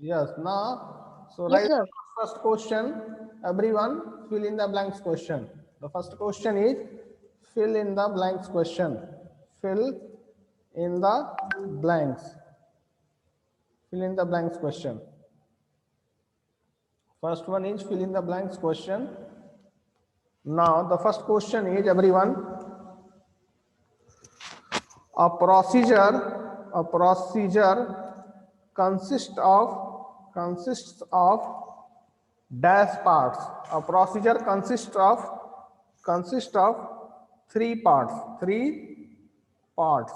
Yes. Now, so Yes, write sir. the first question. Everyone, fill in the blanks question. The first question is fill in the blanks question. Fill in the blanks. Fill in the blanks question. First one is fill in the blanks question. Now, the first question is everyone. A procedure consists of dash parts. A procedure consists of three parts. Three parts.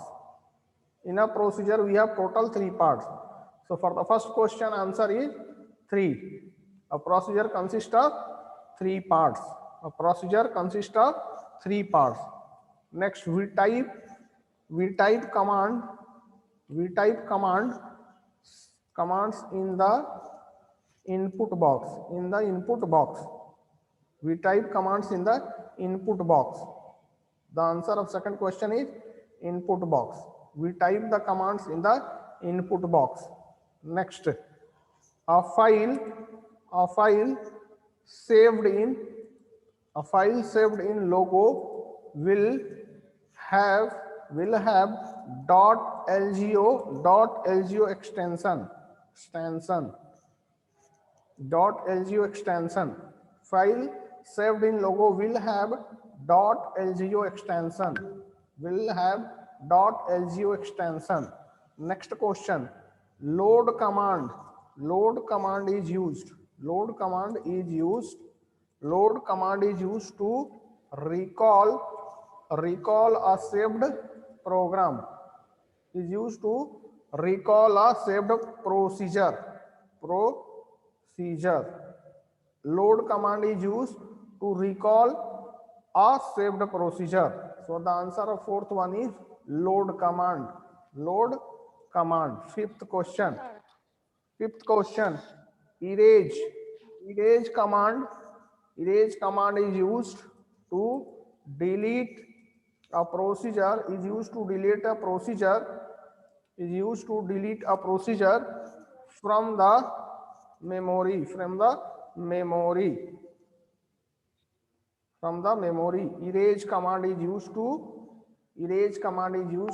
In a procedure, we have total three parts. So for the first question, answer is three. A procedure consists of three parts. A procedure consists of three parts. Next, we type commands in the input box. We type commands in the input box. The answer of second question is input box. We type the commands in the input box. Next, a file saved in logo will have .lgo extension. File saved in logo will have .lgo extension. Next question, load command is used to recall a saved program, is used to recall a saved procedure. Load command is used to recall a saved procedure. So the answer of fourth one is load command. Fifth question, erase command is used to delete a procedure from the memory. Erase command is used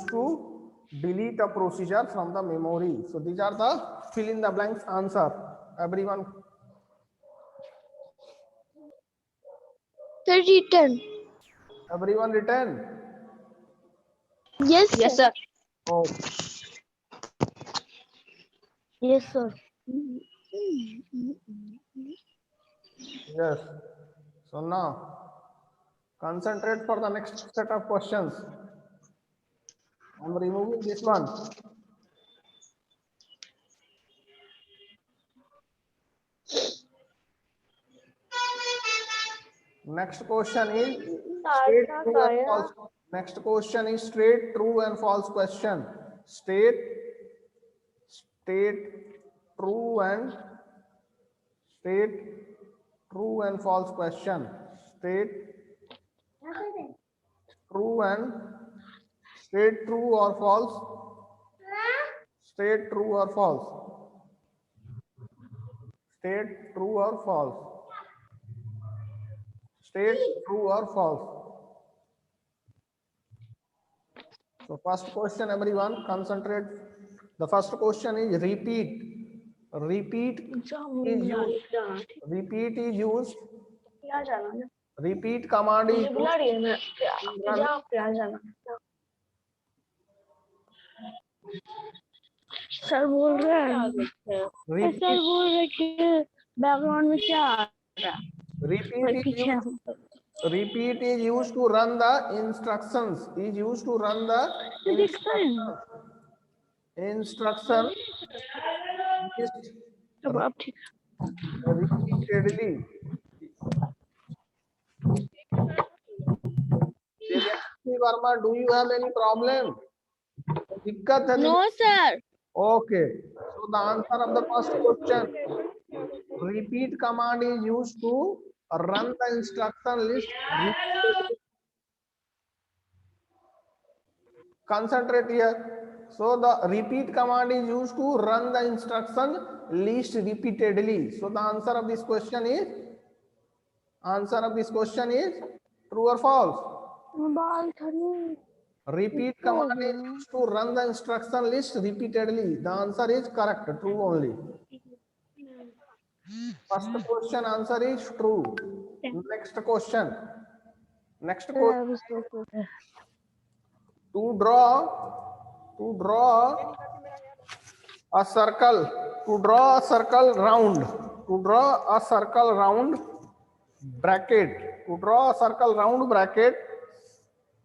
to delete a procedure from the memory. So these are the fill in the blanks answer. Everyone, Sir, written. written. Yes, Yes, sir. sir. Oh, Yes, sir. yes. So now concentrate for the next set of questions. I'm removing this one. Next question is straight true and false. Next question is straight true and false question. State true and false question. State true and state true or false. State true or false. State true or false. State true or false. So first question, everyone, concentrate. The first question is repeat. Repeat is used. Repeat command is used. Sir बोल रहे हैं Repeat, sir बोल रहे कि background में क्या आ रहा है repeat is पीछे used. Repeat is used to run the instructions. दिखता है Instruction is अब आप ठीक repeatedly. Tejasvi Verma, do you have any problem? दिक्कत है? No sir Okay. So the answer of the first question, repeat command is used to run the instruction list repeatedly. Concentrate here. So the repeat command is used to run the instruction list repeatedly. So the answer of this question is true or false? Mobile खरीद Repeat command is used to run the instruction list repeatedly. The answer is correct, true only. First question answer is true. Next question. To draw a circle,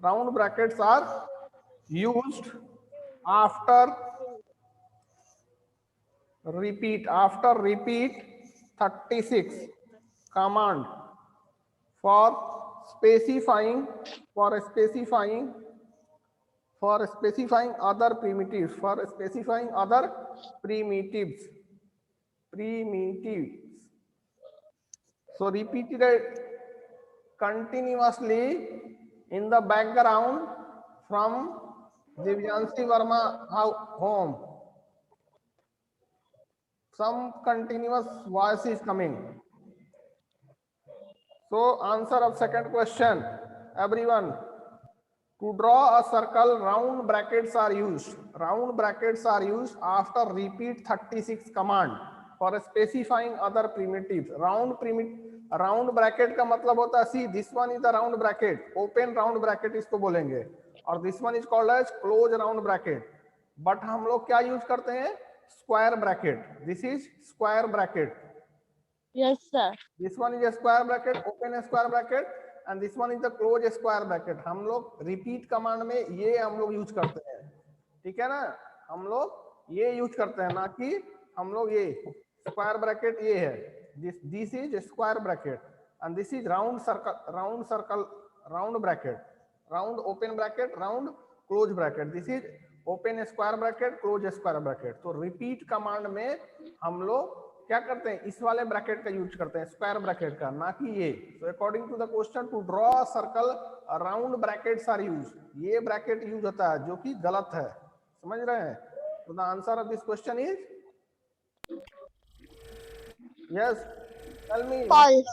round brackets are used after repeat 36 command for specifying other primitives. So repeated continuously in the background from Divyanshi Verma home. Some continuous voice is coming. So answer of second question, everyone. To draw a circle, round brackets are used. Round brackets are used after repeat 36 command for specifying other primitives. Round bracket का मतलब होता है see this one is the round bracket, open round bracket इसको बोलेंगे, और this one is called as close round bracket. But हम लोग क्या यूज करते हैं? Square bracket. This is square bracket. Yes, sir. This one is a square bracket, open a square bracket, and this one is the close square bracket. हम लोग repeat command में ये हम लोग यूज करते हैं, ठीक है ना? हम लोग ये यूज करते हैं, ना कि हम लोग ये square bracket ये है. This is a square bracket, and this is round bracket, round open bracket, round close bracket. This is open square bracket, close square bracket. तो repeat command में हम लोग क्या करते हैं? इस वाले ब्रैकेट का यूज करते हैं, स्क्वायर ब्रैकेट का, ना कि ये. So according to the question, to draw a circle around brackets are use. ये ब्रैकेट यूज होता है, जो कि गलत है. समझ रहे हैं? तो the answer of this question is yes. Tell me. False.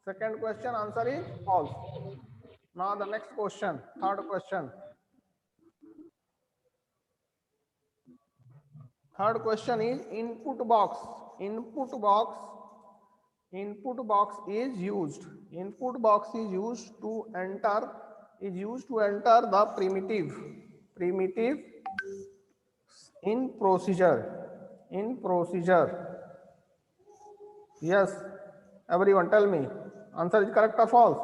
Second question answer is false. Now the next question, third question. Third question is input box. Input box is used. Input box is used to enter the primitive in procedure. Yes, everyone tell me. Answer is correct or false?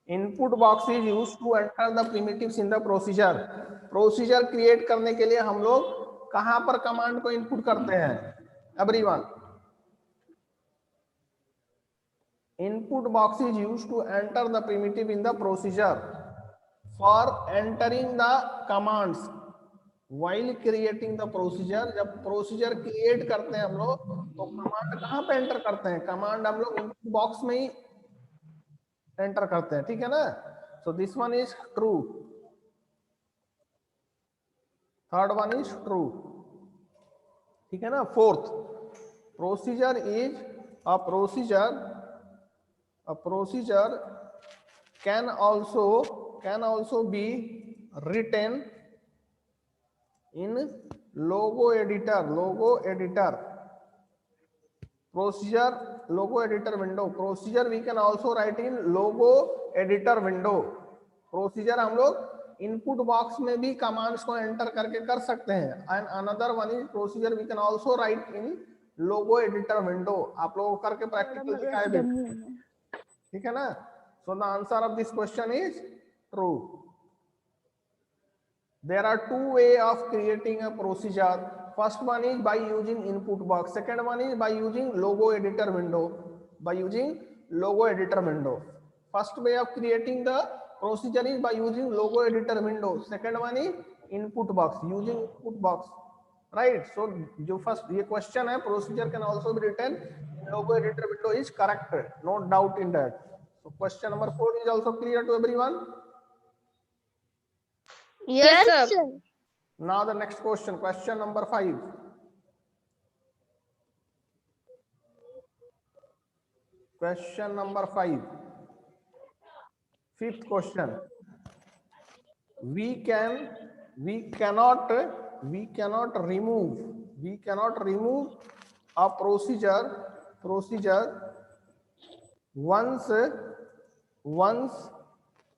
Input box is used to enter the primitives in the procedure. Procedure create करने के लिए हम लोग कहां पर command को input करते हैं? Everyone, input box is used to enter the primitive in the procedure for entering the commands while creating the procedure. जब प्रोसीजर क्रिएट करते हैं हम लोग, तो कमांड कहां पे एंटर करते हैं? कमांड हम लोग इनपुट बॉक्स में ही एंटर करते हैं, ठीक है ना? So this one is true. Third one is true, ठीक है ना? Fourth, procedure is a procedure can also be written in Logo editor. Procedure Logo editor window. Procedure we can also write in Logo editor window. Procedure हम लोग input box में भी commands को enter करके कर सकते हैं. And another one is procedure we can also write in Logo editor window. आप लोगों को करके प्रैक्टिकल दिखाए भी, ठीक है ना? So the answer of this question is true. There are two way of creating a procedure. First one is by using input box. Second one is by using Logo editor window. First way of creating the procedure is by using logo editor window. Second one is input box, using input box, right? So जो first ये question है, procedure can also be written in logo editor window is correct, no doubt in that. So question number 4 is also clear to everyone. Yes, sir. Now the next question, question number 5. Question number 5. Fifth question. We cannot remove a procedure once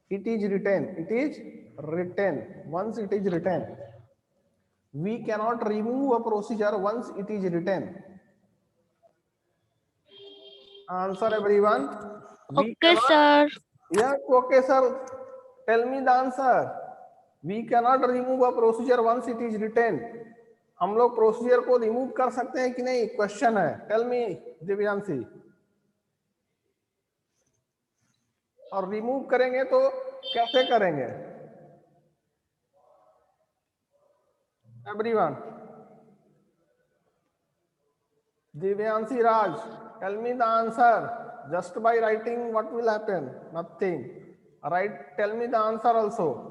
it is written. Once it is written, we cannot remove a procedure once it is written. Answer, everyone. We Okay, sir. Yes, okay, sir. Tell me the answer. We cannot remove a procedure once it is written. हम लोग procedure को remove कर सकते हैं कि नहीं, question है. Tell me Divyanshi. और रिमूव करेंगे तो कैसे करेंगे? Everyone. Divyanshi Raj, tell me the answer. Just by writing, what will happen? Nothing. Right? Tell me the answer also.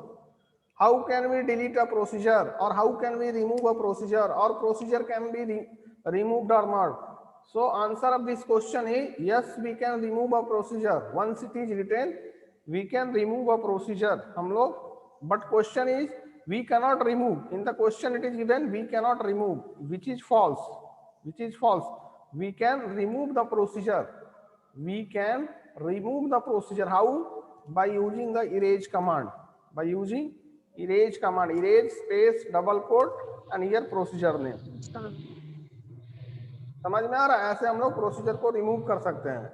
How can we delete a procedure, or how can we remove a procedure, or procedure can be removed or not? So answer of this question is yes, we can remove a procedure. Once it is written, we can remove a procedure. हम लोग, but question is we cannot remove. In the question it is given we cannot remove, which is false. Which is false. We can remove the procedure. We can remove the procedure. How? By using the erase command. By using erase command. Erase space double quote and here procedure name. समझ में आ रहा है? ऐसे हम लोग procedure को remove कर सकते हैं.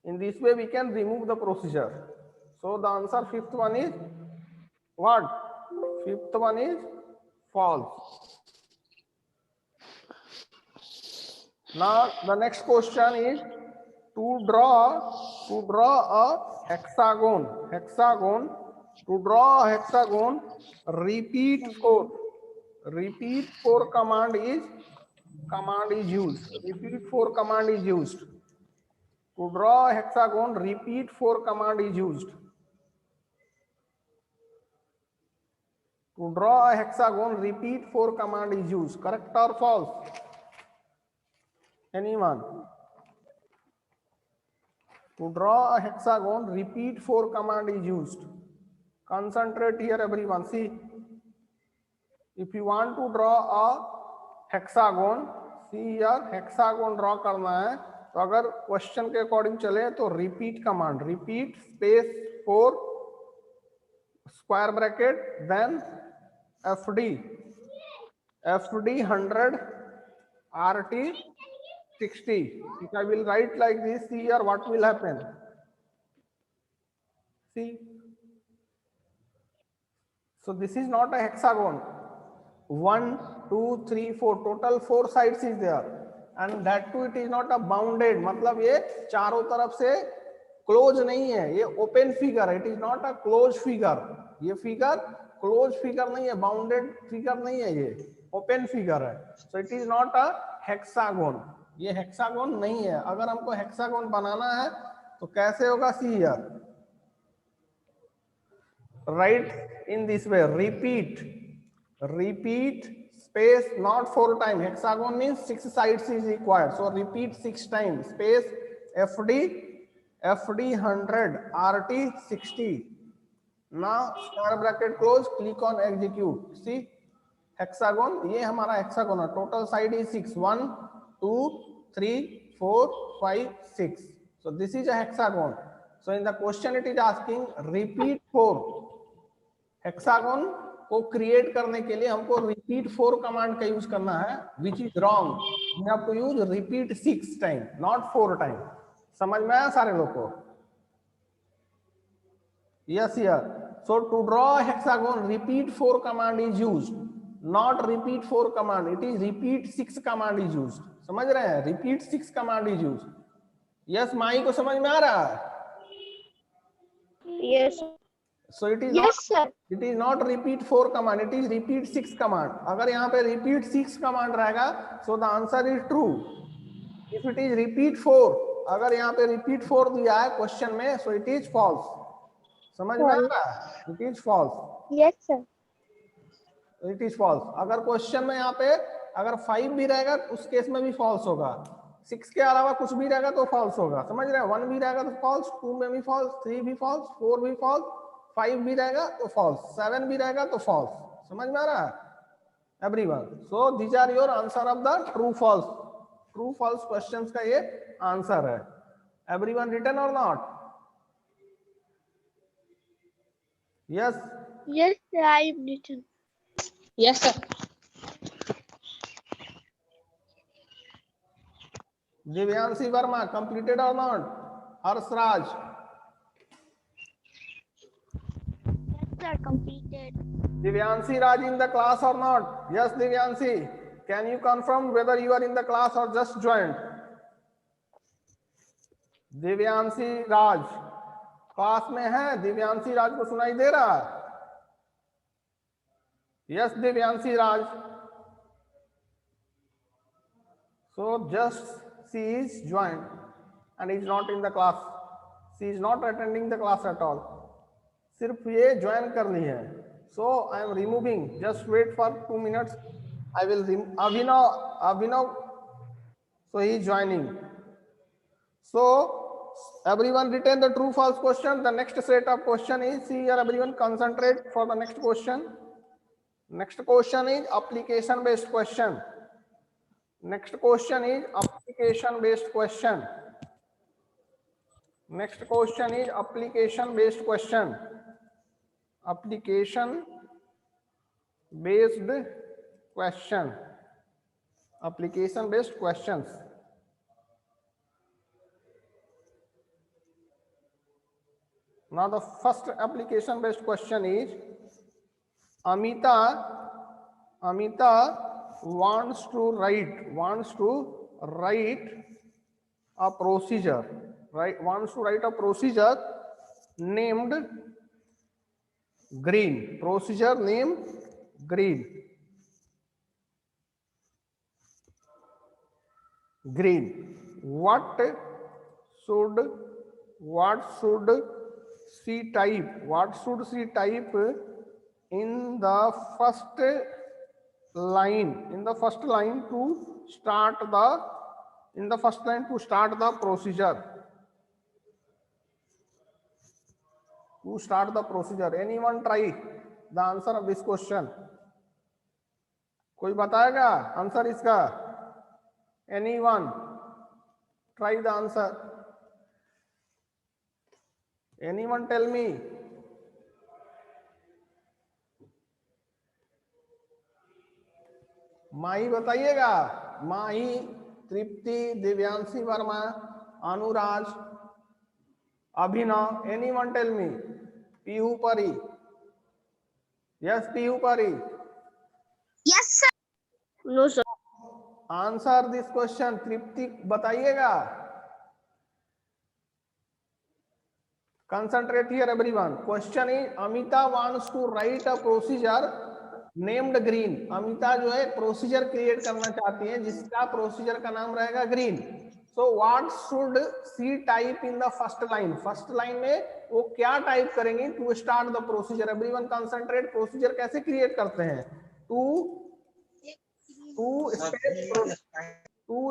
In this way we can remove the procedure. So the answer fifth one is what? Fifth one is false. Now the next question is to draw a hexagon. To draw a hexagon, repeat 4 command is used. Repeat 4 command is used. To draw a hexagon, repeat 4 command is used. To draw a hexagon, repeat 4 command is used. Correct or false? Anyone? To draw a hexagon, repeat 4 command is used. Concentrate here, everyone. See, if you want to draw a hexagon, see here, hexagon draw करना है. तो अगर question के according चले तो repeat command, repeat space 4 square bracket then FD 100 RT 60. If I will write like this, see here what will happen. See, so this is not a hexagon. 1 2 3 4 total 4 sides is there, and that too it is not a bounded. मतलब ये चारों तरफ से close नहीं है, ये open figure है. It is not a close figure. ये फिगर क्लोज फिगर नहीं है, बाउंडेड फिगर नहीं है, ये ओपन फिगर है. So it is not a hexagon. ये हेक्सागोन नहीं है. अगर हमको हेक्सागोन बनाना है तो कैसे होगा? See here, right in this way, repeat space not 4 times. Hexagon means 6 sides is required, so repeat 6 times. Space FD 100 RT 60. now square bracket close, click on execute. See, hexagon, ये हमारा hexagon है. total side is 6. 1 2 3 4 5 6. so this is a hexagon. so in the question it is asking repeat 4. hexagon को create करने के लिए हमको repeat 4 command का use करना है, which is wrong. We have to use repeat 6 time, not 4 time. समझ में आया सारे लोग को? Yes here. So to draw hexagon, repeat 4 command is used, not repeat 4 command. It is repeat 6 command is used. समझ रहे हैं? Repeat 6 command is used. Yes, माई को समझ में आ रहा है? Yes. So it is Yes, sir. It is not repeat 4 command, it is repeat 6 command. अगर यहाँ पे repeat 6 command रहेगा, so the answer is true. If it is repeat 4, अगर यहाँ पे repeat 4 दिया है क्वेश्चन में, so it is false. समझ में आ रहा है? It is false. Yes, sir. It is false. अगर क्वेश्चन में यहाँ पे अगर 5 भी रहेगा उस केस में भी फॉल्स होगा, 6 के अलावा कुछ भी रहेगा तो फॉल्स होगा, समझ रहे हैं? 1 भी रहेगा तो फॉल्स, 2 में भी फॉल्स, 3 भी फॉल्स, 4 भी फॉल्स, 5 भी रहेगा तो फॉल्स, 7 भी रहेगा तो फॉल्स। समझ में आ रहा है everyone? So these are your answer of the true false, true false questions का ये आंसर है। Everyone written or not? Yes. Yes, sir, I written. Yes, sir. Divyanshi Verma completed or not? Harshraj? Yes, sir, completed. Divyanshi Raj in the class or not? Yes, Divyanshi. Can you confirm whether you are in the class or just joined? Divyanshi Raj class में है? दिव्यांशी राज को सुनाई दे रहा है? Yes Divyanshi Raj. So just she is joined and is not in the class. She is not attending the class at all. सिर्फ ये join करनी है। So I am removing. Just wait for 2 minutes. I will Abhinav. So he is joining. So everyone retain the true false question. The next set of question is, see here everyone concentrate for the next question. Next question is application based question. Next question is application based question. Next question is application based question. Application based question. Application based questions. Now the first application based question is, Amita wants to write a procedure, right? Wants to write a procedure named green. Procedure named green. What should she type? What should she type in the first line? In the first line to start the procedure. To start the procedure. Anyone try the answer of this question? कोई बताएगा answer इसका? Anyone try the answer? Anyone tell me? माही बताइएगा। माही, तृप्ति, दिव्यांशी वर्मा, अनुराज, अभिनव, anyone tell me? Pihu परी? Yes, Pihu परी? Yes, sir. No, sir. Answer this question. Tripti बताइएगा। Concentrate here everyone. Question is, Amita wants to write a procedure named green. Amita जो है procedure create करना चाहती है जिसका प्रोसीजर का नाम रहेगा green. So what should she type in the first line? First line में वो क्या टाइप करेंगे to start the procedure? Everyone concentrate. Procedure कैसे क्रिएट करते हैं? टू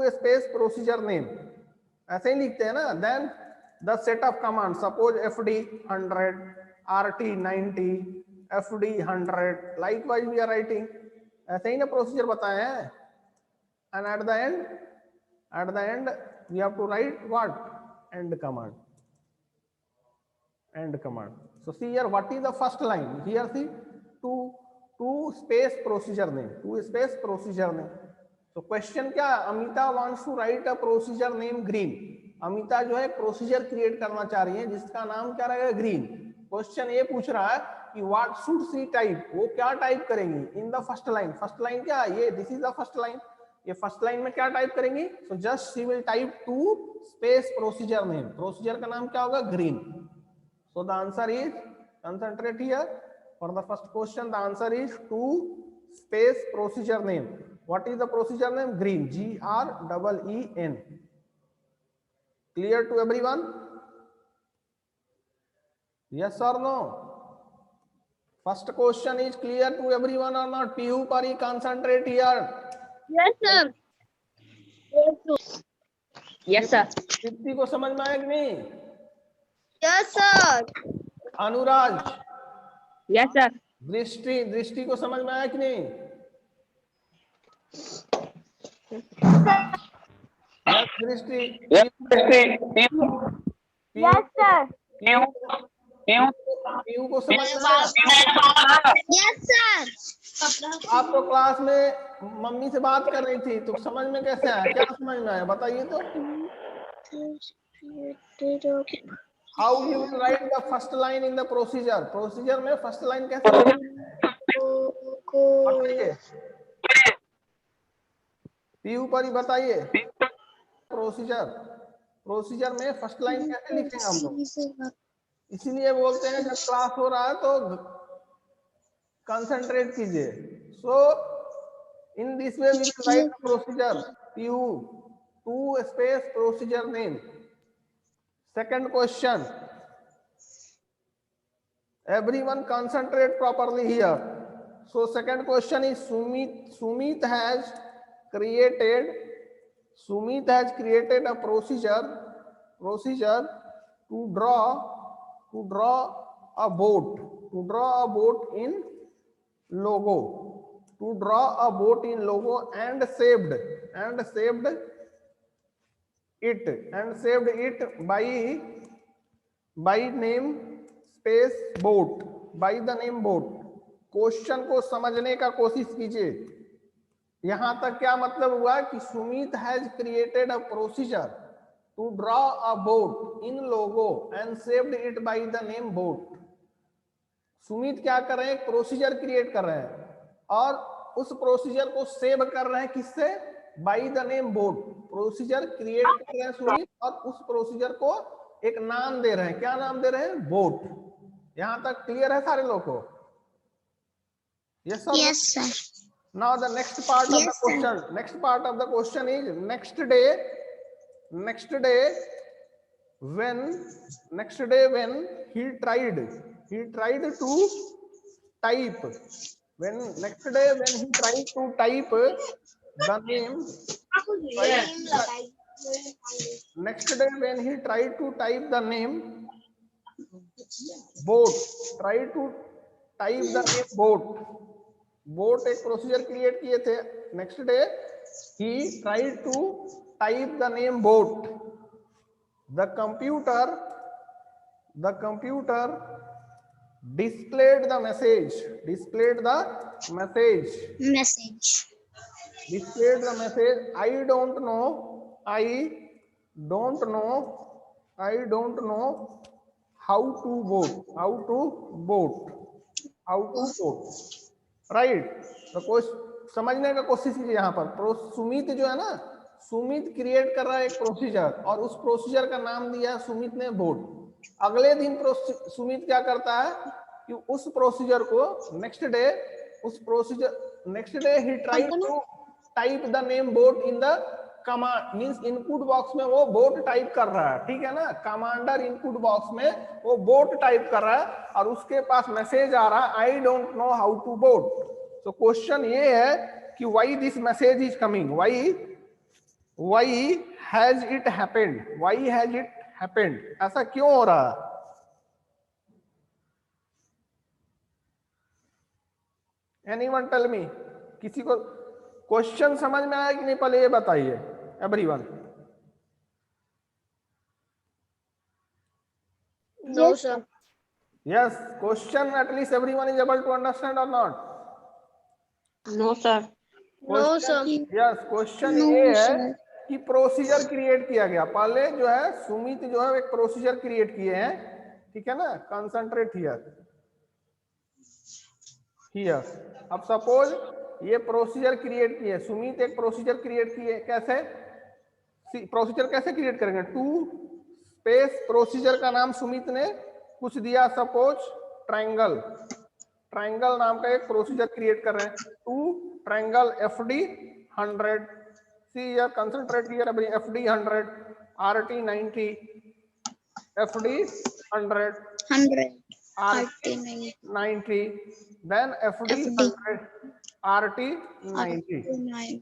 स्पेस प्रोसीजर नेम, ऐसे ही लिखते हैं ना। Then the set of commands, suppose fd 100, rt 90, fd 100, likewise we are writing, ऐसे ही ना प्रोसीजर बताए हैं। and at the end we have to write what? end command. So see here, what is the first line? Here see, two space procedure name, so question क्या? Amita wants to write a procedure name green. Amita जो है procedure create करना चाह रही है जिसका नाम क्या रहेगा? ग्रीन। क्वेश्चन ये पूछ रहा है कि व्हाट शुड सी टाइप, वो क्या टाइप करेंगी in the first line? First line क्या है? ये this is the first line. ये फर्स्ट लाइन में क्या टाइप करेंगी? So just she will type to space procedure name. Procedure का नाम क्या होगा? Green. So the answer is, concentrate here for the first question, the answer is to space procedure name. What is the procedure name? Green, GREEN। Clear to everyone? Yes or no? First question is clear to everyone or not? Pihu, Pari, concentrate here. Yes, sir. Yes, sir. Deepti को समझ में आया कि नहीं? Yes, sir. Anuraj, Yes, sir. दृष्टि, दृष्टि को समझ में आया कि नहीं? Yes, दृष्टि। Yes, sir. पीयू को समझ में आया? Yes, sir. आप तो क्लास में मम्मी से बात कर रही थी, तो समझ में कैसे आया? क्या समझ में आया बताइए तो? How you will write the first line in the procedure? Procedure में फर्स्ट लाइन कैसे बताइए? पीयू परी बताइए। प्रोसीजर में फर्स्ट लाइन कैसे लिखेंगे हम लोग? इसीलिए बोलते हैं जब क्लास हो रहा है तो कंसंट्रेट कीजिए। So in this way we will write procedure PU 2 space procedure name. Second question, everyone concentrate properly here. So second question is Sumit has created a procedure to draw a boat in logo and saved it by name space boat, bye the name boat. Question को समझने का कोशिश कीजिए। यहां तक क्या मतलब हुआ कि Sumit has created a procedure to draw a boat in Logo and saved it by the name boat. Sumit क्या कर रहे हैं? एक प्रोसीजर क्रिएट कर रहे हैं और उस प्रोसीजर को सेव कर रहे हैं किससे? Bye the name boat. Procedure create कर रहे हैं सुमित और उस प्रोसीजर को एक नाम दे रहे हैं। क्या नाम दे रहे हैं? बोट। यहां तक क्लियर है सारे लोगों को? Yes sir. Yes, sir. Now the next part of the Yes, sir. Question, is next day when he tried to type the name boat एक प्रोसीजर क्रिएट किए थे। Next day he tried to type the name boat. The computer displayed the message. I don't know how to boat. Right. तो समझने का कोशिश कीजिए। यहाँ पर सुमित जो है ना, सुमित क्रिएट कर रहा है एक प्रोसीजर और उस प्रोसीजर का नाम दिया है सुमित ने बोट। अगले दिन सुमित क्या करता है कि उस प्रोसीजर को नेक्स्ट डे ही tried to type the name boat in the command, means input box में वो बोट टाइप कर रहा है। ठीक है ना, कमांडर इनपुट बॉक्स में वो बोट टाइप कर रहा है और उसके पास मैसेज आ रहा है I don't know how to boat. तो क्वेश्चन ये है कि why this message is coming, why has it happened, ऐसा क्यों हो रहा है? Anyone tell me? किसी को क्वेश्चन समझ में आया कि नहीं पहले ये बताइए everyone. No, sir. Yes, question at least everyone is able to understand or not? No, sir. No, sir. Yes, question ये है कि प्रोसीजर क्रिएट किया गया। पहले जो है सुमित जो है एक प्रोसीजर क्रिएट किए हैं। ठीक है ना, कंसंट्रेट हियर। अब सपोज ये प्रोसीजर क्रिएट किए, सुमित एक प्रोसीजर क्रिएट किए। कैसे प्रोसीजर कैसे क्रिएट करेंगे? टू स्पेस प्रोसीजर का नाम सुमित ने कुछ दिया, सपोज ट्रायंगल नाम का एक प्रोसीजर क्रिएट कर रहे हैं। To triangle FD 100, see here, concentrate here every, FD 100, RT 90, FD 100, RT 90, then FD FD 100, RT 90. 90.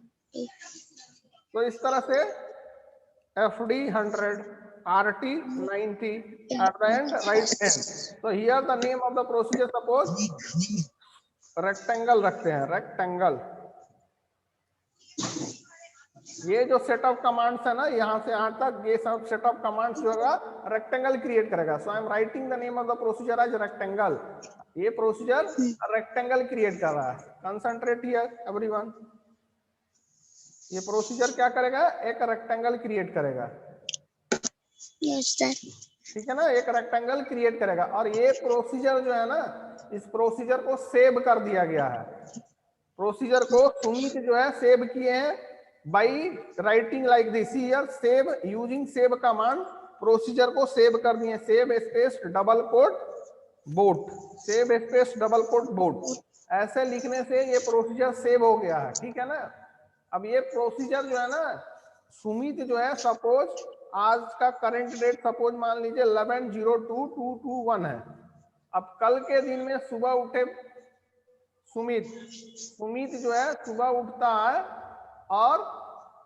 तो इस तरह से FD 100, RT 90 at the end, right end. So here the name of the procedure, suppose rectangle रखते हैं, rectangle. ये जो set of commands है ना, यहाँ से यहाँ तक ये सब सेट ऑफ कमांड्स जो होगा रेक्टेंगल क्रिएट करेगा. So I am writing the name of the procedure as rectangle. ये प्रोसीजर रेक्टेंगल क्रिएट कर रहा है. Concentrate here everyone. ये प्रोसीजर क्या करेगा? एक रेक्टेंगल क्रिएट करेगा. Yes, sir. ठीक है ना, एक रेक्टेंगल क्रिएट करेगा. और ये प्रोसीजर जो है ना, इस प्रोसीजर को सेव कर दिया गया है. प्रोसीजर को सुमित जो है सेव किए हैं by writing like this here. save using save command procedure को सेव कर दिए. Save space double quote boat, save space double quote boat. ऐसे लिखने से ये प्रोसीजर सेव हो गया है. ठीक है ना. अब ये प्रोसीजर जो है ना, सुमित जो है, सपोज आज का करंट डेट सपोज मान लीजिए 11/02/2021 है. अब कल के दिन में सुबह उठे सुमित जो है सुबह उठता है और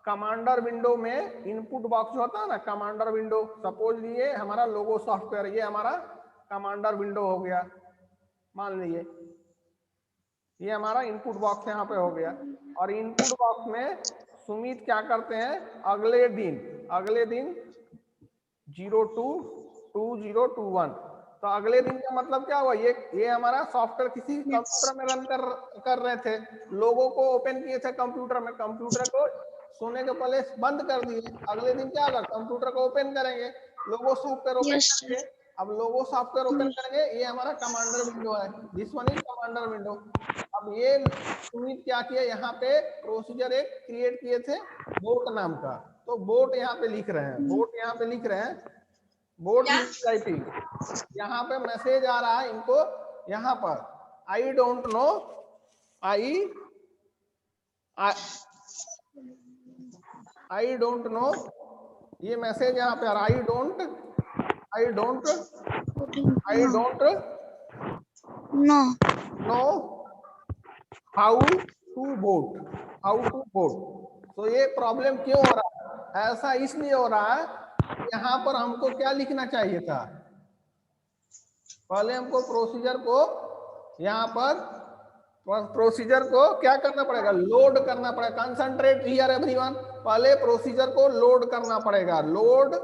कमांडर विंडो में इनपुट बॉक्स होता है ना, कमांडर विंडो. सपोज ये हमारा लोगो सॉफ्टवेयर, ये हमारा कमांडर विंडो हो गया. मान लीजिए ये हमारा इनपुट बॉक्स यहाँ पे हो गया. और इनपुट बॉक्स में सुमित क्या करते हैं? अगले दिन 02/2021. तो अगले दिन का मतलब क्या हुआ? ये हमारा सॉफ्टवेयर किसी कंप्यूटर में रन कर रहे थे. लोगों को ओपन किए थे कंप्यूटर में, कंप्यूटर को सोने के पहले बंद कर दिए. अगले दिन क्या होगा? कंप्यूटर को ओपन करेंगे, लोगो सॉफ्टवेयर ओपन करेंगे. अब लोगो सॉफ्टवेयर ओपन करेंगे, ये हमारा कमांडर विंडो है. This one is commander window. अब ये सुमित क्या किया? यहाँ पे प्रोसीजर एक क्रिएट किए थे बोट नाम का. तो बोट यहाँ पे लिख रहे हैं, बोट यहाँ पे लिख रहे हैं. Boat typing. यहाँ पे मैसेज आ रहा है इनको. यहाँ पर I don't know, I don't know, ये मैसेज यहाँ पे आ रहा है. I don't know how to boat. तो ये प्रॉब्लम क्यों हो रहा है? ऐसा इसलिए हो रहा है, यहाँ पर हमको क्या लिखना चाहिए था? पहले हमको प्रोसीजर को यहाँ पर प्रोसीजर को क्या करना पड़ेगा? लोड करना पड़ेगा. Concentrate here everyone. पहले प्रोसीजर को लोड करना पड़ेगा. लोड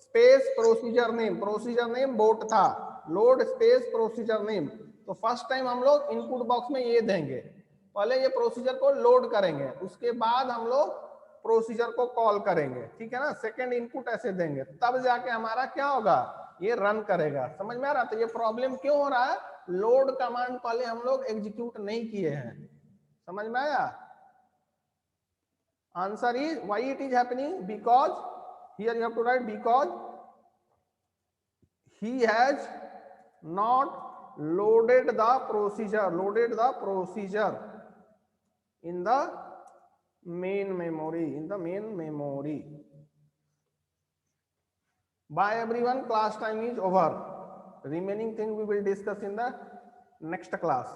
स्पेस प्रोसीजर नेम बोट था. Load space procedure name. तो फर्स्ट टाइम हम लोग इनपुट बॉक्स में ये देंगे. पहले ये प्रोसीजर को लोड करेंगे, उसके बाद हम लोग प्रोसीजर को कॉल करेंगे. ठीक है ना. सेकंड इनपुट ऐसे देंगे, तब जाके हमारा क्या होगा? ये रन करेगा. समझ में आ रहा? तो ये प्रॉब्लम क्यों हो रहा है? लोड कमांड पहले हम लोग एग्जीक्यूट नहीं किए हैं. समझ में आया? Answer is why it is happening. Because here you have to write because he has not loaded the procedure in the main memory. Bye everyone, class time is over. Remaining thing we will discuss in the next class.